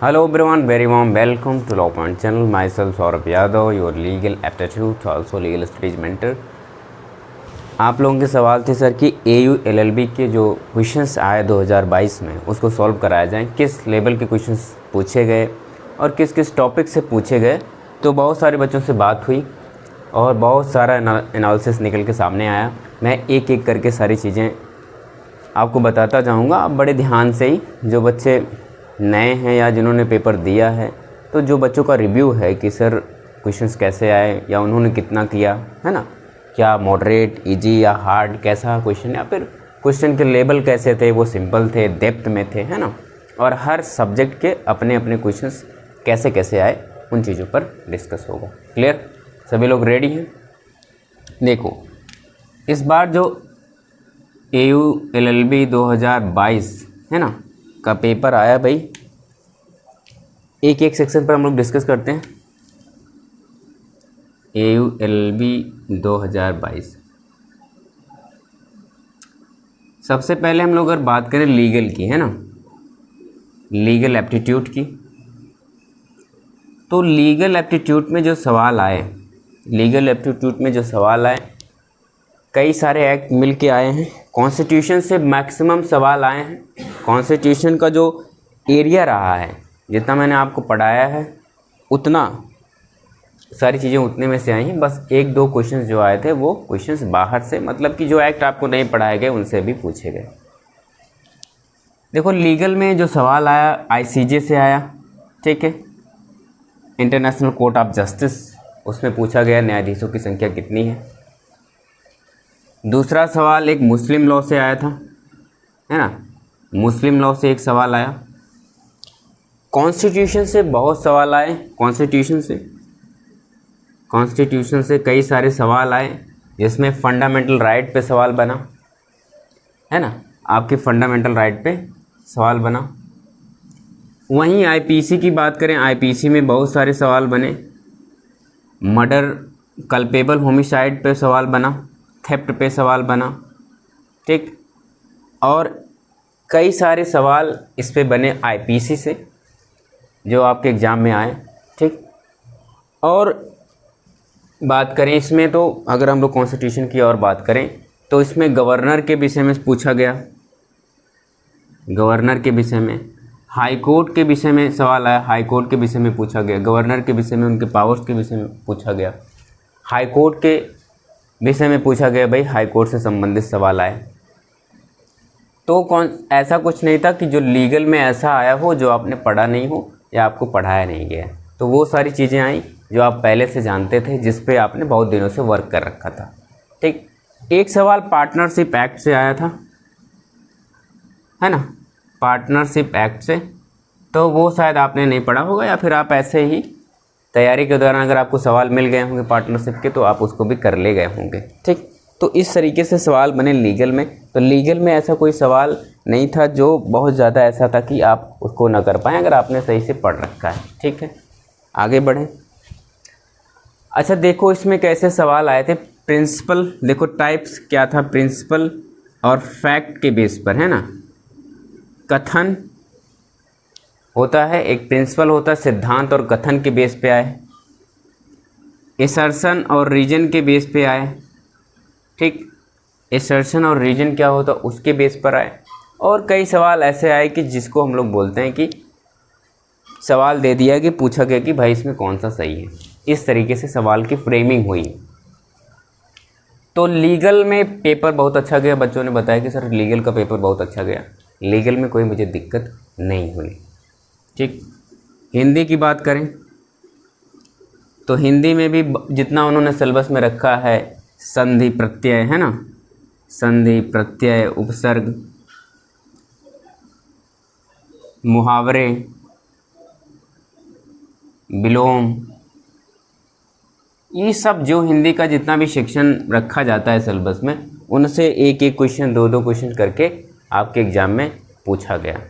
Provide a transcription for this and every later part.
Hello everyone, very warm welcome to Law Point channel. Myself Saurabh Yadav, your legal aptitude, also legal studies mentor. आप लोगों के सवाल थे sir कि AU LLB के जो क्वेश्चंस आए 2022 में उसको सॉल्व कराया जाए, किस लेवल के क्वेश्चंस पूछे गए और किस किस टॉपिक से पूछे गए। तो बहुत सारे बच्चों से बात हुई और बहुत सारा एनालिसिस निकल के सामने आया। मैं एक एक करके सारी चीज़ें आपको बताता जाऊंगा। आप बड़े ध्यान से ही, जो बच्चे नए हैं या जिन्होंने पेपर दिया है, तो जो बच्चों का रिव्यू है कि सर क्वेश्चंस कैसे आए या उन्होंने कितना किया है ना, क्या मॉडरेट, इजी या हार्ड, कैसा क्वेश्चन, या फिर क्वेश्चन के लेवल कैसे थे, वो सिंपल थे, डेप्थ में थे, है ना, और हर सब्जेक्ट के अपने अपने क्वेश्चंस कैसे कैसे आए, उन चीज़ों पर डिस्कस होगा। क्लियर? सभी लोग रेडी हैं? देखो, इस बार जो AU LLB 2022 है ना का पेपर आया भाई, एक एक सेक्शन पर हम लोग डिस्कस करते हैं। AU LLB 2022 सबसे पहले हम लोग अगर बात करें लीगल की, है ना, लीगल एप्टीट्यूड की, तो लीगल एप्टीट्यूड में जो सवाल आए, कई सारे एक्ट मिल के आए हैं। कॉन्स्टिट्यूशन से मैक्सिमम सवाल आए हैं। कॉन्स्टिट्यूशन का जो एरिया रहा है, जितना मैंने आपको पढ़ाया है उतना सारी चीज़ें उतने में से आई हैं। बस एक दो क्वेश्चंस जो आए थे वो क्वेश्चंस बाहर से, मतलब कि जो एक्ट आपको नहीं पढ़ाए गए उनसे भी पूछे गए। देखो, लीगल में जो सवाल आया ICJ से आया, ठीक है, इंटरनेशनल कोर्ट ऑफ जस्टिस, उसमें पूछा गया न्यायाधीशों की संख्या कितनी है। दूसरा सवाल एक मुस्लिम लॉ से आया था, है ना, मुस्लिम लॉ से एक सवाल आया। कॉन्स्टिट्यूशन से बहुत सवाल आए, कॉन्स्टिट्यूशन से कई सारे सवाल आए, जिसमें फंडामेंटल राइट पे सवाल बना, है ना, आपके फंडामेंटल राइट पे सवाल बना। वहीं IPC की बात करें, IPC में बहुत सारे सवाल बने। मर्डर कल्पेबल होमिसाइड पे सवाल बना, थेफ्ट पे सवाल बना, ठीक, और कई सारे सवाल इस पे बने IPC से जो आपके एग्ज़ाम में आए, ठीक। और बात करें इसमें, तो अगर हम लोग कॉन्स्टिट्यूशन की और बात करें तो इसमें गवर्नर के विषय में पूछा गया, गवर्नर के विषय में, हाई कोर्ट के विषय में सवाल आया, हाई कोर्ट के विषय में पूछा गया, गवर्नर के विषय में, उनके पावर्स के विषय में पूछा गया, हाई कोर्ट के विषय में पूछा गया, भाई हाई कोर्ट से संबंधित सवाल आए। तो ऐसा कुछ नहीं था कि जो लीगल में ऐसा आया हो जो आपने पढ़ा नहीं हो या आपको पढ़ाया नहीं गया। तो वो सारी चीज़ें आई जो आप पहले से जानते थे, जिस पे आपने बहुत दिनों से वर्क कर रखा था, ठीक। एक सवाल पार्टनरशिप एक्ट से आया था, है ना, पार्टनरशिप एक्ट से, तो वो शायद आपने नहीं पढ़ा होगा, या फिर आप ऐसे ही तैयारी के दौरान अगर आपको सवाल मिल गए होंगे पार्टनरशिप के तो आप उसको भी कर ले गए होंगे, ठीक। तो इस तरीके से सवाल बने लीगल में। तो लीगल में ऐसा कोई सवाल नहीं था जो बहुत ज़्यादा ऐसा था कि आप उसको ना कर पाएँ, अगर आपने सही से पढ़ रखा है, ठीक है। आगे बढ़ें। अच्छा, देखो इसमें कैसे सवाल आए थे। प्रिंसिपल, देखो टाइप्स क्या था, प्रिंसिपल और फैक्ट के बेस पर, है ना, कथन होता है, एक प्रिंसिपल होता है, सिद्धांत और कथन के बेस पे आए। एसर्शन और रीजन के बेस पे आए, ठीक, एसर्शन और रीजन क्या होता है उसके बेस पर आए। और कई सवाल ऐसे आए कि जिसको हम लोग बोलते हैं कि सवाल दे दिया कि पूछा गया कि भाई इसमें कौन सा सही है। इस तरीके से सवाल की फ्रेमिंग हुई। तो लीगल में पेपर बहुत अच्छा गया। बच्चों ने बताया कि सर लीगल का पेपर बहुत अच्छा गया, लीगल में कोई मुझे दिक्कत नहीं हुई, ठीक। हिंदी की बात करें तो हिंदी में भी जितना उन्होंने सिलेबस में रखा है, संधि प्रत्यय, है ना, संधि प्रत्यय, उपसर्ग, मुहावरे, विलोम, ये सब जो हिंदी का जितना भी सेक्शन रखा जाता है सिलेबस में, उनसे एक एक क्वेश्चन, दो दो क्वेश्चन करके आपके एग्ज़ाम में पूछा गया।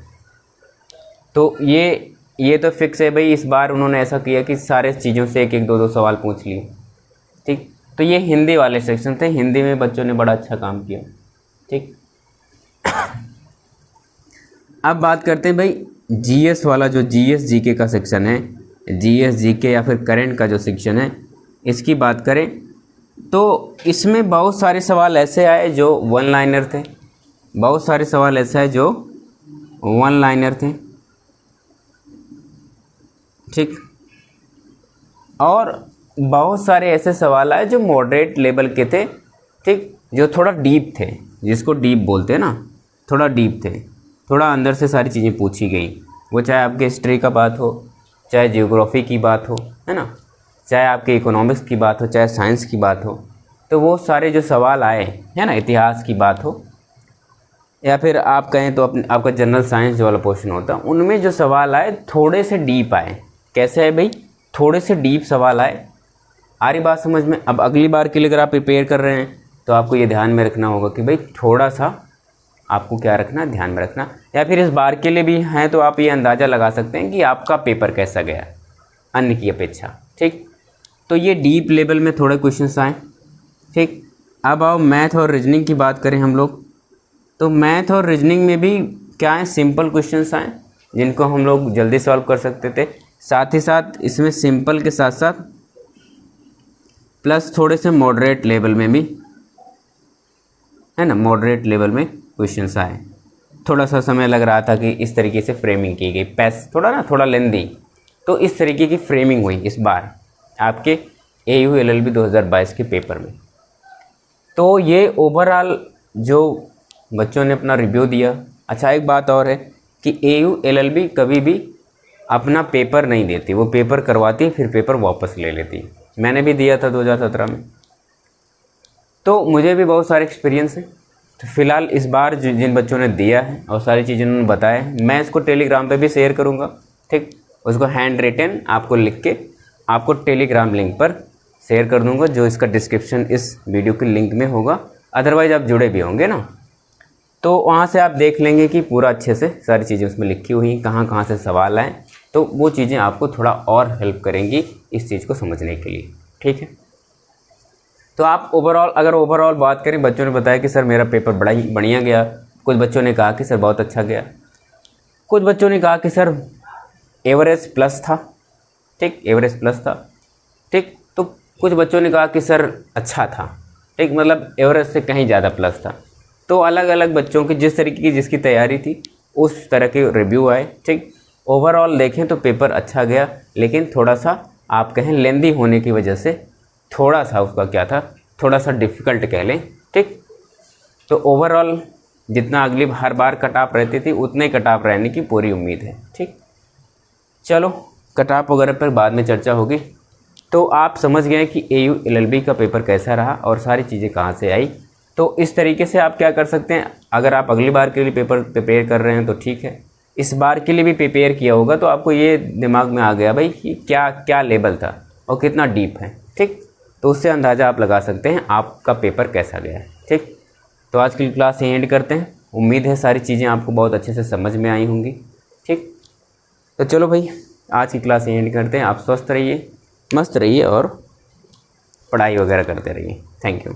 तो ये तो फिक्स है भाई। इस बार उन्होंने ऐसा किया कि सारे चीज़ों से एक एक दो दो सवाल पूछ लिए, ठीक। तो ये हिंदी वाले सेक्शन थे। हिंदी में बच्चों ने बड़ा अच्छा काम किया, ठीक। अब बात करते हैं भाई जीएस वाला जो जीएस जीके का सेक्शन है, जीएस जीके या फिर करंट का जो सेक्शन है, इसकी बात करें तो इसमें बहुत सारे सवाल ऐसे आए जो वन लाइनर थे, बहुत सारे सवाल ऐसे आए जो वन लाइनर थे, ठीक। और बहुत सारे ऐसे सवाल आए जो मॉडरेट लेवल के थे, ठीक, जो थोड़ा डीप थे, जिसको डीप बोलते हैं ना, थोड़ा डीप थे, थोड़ा अंदर से सारी चीज़ें पूछी गई। वो चाहे आपके हिस्ट्री का बात हो, चाहे जियोग्राफी की बात हो, है ना, चाहे आपके इकोनॉमिक्स की बात हो, चाहे साइंस की बात हो, तो वो सारे जो सवाल आए, है ना, इतिहास की बात हो या फिर आप कहें तो आपका जनरल साइंस जो वाला पोर्शन होता है, उनमें जो सवाल आए थोड़े से डीप आए। कैसे है भाई? थोड़े से डीप सवाल आए। आ रही बात समझ में? अब अगली बार के लिए अगर आप प्रिपेयर कर रहे हैं तो आपको ये ध्यान में रखना होगा कि भाई थोड़ा सा आपको क्या रखना, ध्यान में रखना। या फिर इस बार के लिए भी हैं तो आप ये अंदाज़ा लगा सकते हैं कि आपका पेपर कैसा गया अन्य की अपेक्षा, ठीक। तो ये डीप लेवल में थोड़े क्वेश्चंस आए, ठीक। अब आओ मैथ और रीजनिंग की बात करें हम लोग, तो मैथ और रीजनिंग में भी क्या है, सिंपल क्वेश्चंस आए जिनको हम लोग जल्दी सॉल्व कर सकते थे। साथ ही साथ इसमें सिंपल के साथ साथ प्लस थोड़े से मॉडरेट लेवल में भी, है ना, मॉडरेट लेवल में क्वेश्चंस आए। थोड़ा सा समय लग रहा था कि इस तरीके से फ्रेमिंग की गई, पैस थोड़ा लेंदी, तो इस तरीके की फ्रेमिंग हुई इस बार आपके AU LLB 2022 के पेपर में। तो ये ओवरऑल जो बच्चों ने अपना रिव्यू दिया। अच्छा, एक बात और है कि AU LLB कभी भी अपना पेपर नहीं देती, वो पेपर करवाती फिर पेपर वापस ले लेती। मैंने भी दिया था 2017 में, तो मुझे भी बहुत सारे एक्सपीरियंस है। तो फिलहाल इस बार जिन बच्चों ने दिया है और सारी चीज़ें उन्होंने बताया है, मैं इसको टेलीग्राम पे भी शेयर करूँगा, ठीक। उसको हैंड रिटन आपको लिख के आपको टेलीग्राम लिंक पर शेयर कर दूँगा, जो इसका डिस्क्रिप्शन इस वीडियो के लिंक में होगा। अदरवाइज़ आप जुड़े भी होंगे ना, तो वहाँ से आप देख लेंगे कि पूरा अच्छे से सारी चीज़ें उसमें लिखी हुई हैं, कहाँ कहाँ से सवाल आए, तो वो चीज़ें आपको थोड़ा और हेल्प करेंगी इस चीज़ को समझने के लिए, ठीक है। तो आप अगर ओवरऑल बात करें, बच्चों ने बताया कि सर मेरा पेपर बड़ा ही बढ़िया गया, कुछ बच्चों ने कहा कि सर बहुत अच्छा गया, कुछ बच्चों ने कहा कि सर एवरेज प्लस था, ठीक, एवरेज प्लस था, ठीक। तो कुछ बच्चों ने कहा कि सर अच्छा था, ठीक, मतलब एवरेज से कहीं ज़्यादा प्लस था। तो अलग अलग बच्चों की जिस तरीके की जिसकी तैयारी थी उस तरह के रिव्यू आए, ठीक। ओवरऑल देखें तो पेपर अच्छा गया, लेकिन थोड़ा सा आप कहें लेंदी होने की वजह से थोड़ा सा उसका क्या था, थोड़ा सा डिफ़िकल्ट कह लें, ठीक। तो ओवरऑल जितना अगली हर बार कट ऑफ रहती थी उतने ही कट ऑफ रहने की पूरी उम्मीद है, ठीक। चलो कट ऑफ वगैरह पर बाद में चर्चा होगी। तो आप समझ गए कि AU LLB का पेपर कैसा रहा और सारी चीज़ें कहाँ से आई। तो इस तरीके से आप क्या कर सकते हैं, अगर आप अगली बार के लिए पेपर प्रिपेयर कर रहे हैं तो ठीक है, इस बार के लिए भी प्रिपेयर किया होगा तो आपको ये दिमाग में आ गया भाई कि क्या क्या लेवल था और कितना डीप है, ठीक। तो उससे अंदाज़ा आप लगा सकते हैं आपका पेपर कैसा गया है, ठीक। तो आज की क्लास यहीं एंड करते हैं। उम्मीद है सारी चीज़ें आपको बहुत अच्छे से समझ में आई होंगी, ठीक। तो चलो भाई, आज की क्लास यहीं एंड करते हैं। आप स्वस्थ रहिए, मस्त रहिए और पढ़ाई वगैरह करते रहिए। Thank you.